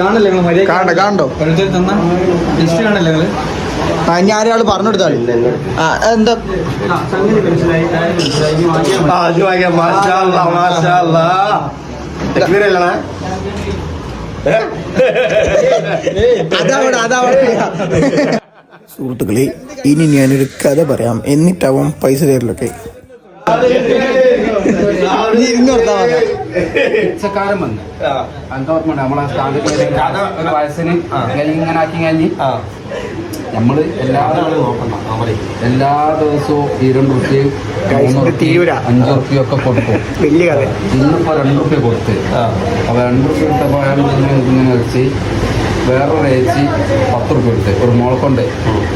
കാണല്ലേ കണ്ടോ ഞാൻ ഒരാള് പറഞ്ഞു കൊടുത്താൽ എന്താ സുഹൃത്തുക്കളെ ഇനി ഞാനൊരു കഥ പറയാം എന്നിട്ടാവും പൈസ തരലൊക്കെ പിച്ചക്കാരൻ വന്ന് എന്താ ഓർമ്മ നമ്മളെ സ്റ്റാൻഡിൽ ഒരു വയസ്സിന് ഇങ്ങനെ ആക്കി കഴിഞ്ഞ് നമ്മള് എല്ലാ ദിവസവും 2 റുപ്യയും 5 റുപ്യ ഒക്കെ കൊടുക്കും. ഇന്നിപ്പോ 2 റുപ്യ കൊടുത്ത് അപ്പൊ 2 റുപ്യ എടുത്തപ്പോ അയാൾ ഇങ്ങനെ വെച്ച് വേറൊരു ഏച്ചി 10 റുപ്യ എടുത്ത് ഒരു മോളെ കൊണ്ട്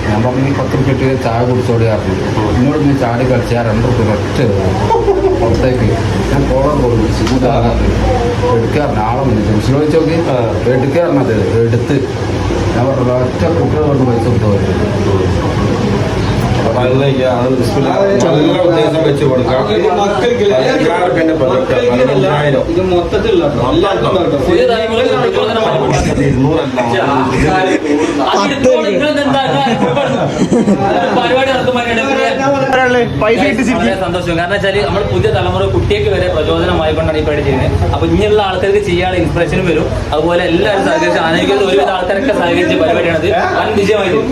ഞാൻ പറഞ്ഞു 10 റുപ്യ ഇട്ട് ചായ കുടിച്ചോടി പറഞ്ഞു. ഇങ്ങോട്ട് ഇങ്ങനെ ചാടി കളിച്ച് ആ 2 റുപ്യ ഒറ്റ പുറത്തേക്ക് ഞാൻ കോളർ കൊടുത്തു എടുക്കാറുണ്ട് ആളെ വന്നു ജംഗ്ഷൻ വെച്ച് നോക്കി എടുക്കാറുണ്ട് എടുത്ത് ഞാൻ പറഞ്ഞു ഒറ്റ കുട്ടികൾ കൊണ്ട് പൈസ കൊടുത്തു സന്തോഷം. കാരണം വെച്ചാല് നമ്മൾ പുതിയ തലമുറ കുട്ടികൾക്ക് വരെ പ്രചോദനമായിക്കൊണ്ടാണ് ഈ പരിപാടി ചെയ്യുന്നത്. അപ്പൊ ഇനിയുള്ള ആൾക്കാർക്ക് ചെയ്യാനുള്ള ഇൻസ്പിറേഷനും വരും. അതുപോലെ എല്ലാവരും സഹകരിച്ച് ആനയിക്കുന്ന ഒരുവിധ ആൾക്കാരൊക്കെ സഹകരിച്ച പരിപാടിയാണത്. വൻ വിജയമായിരുന്നു.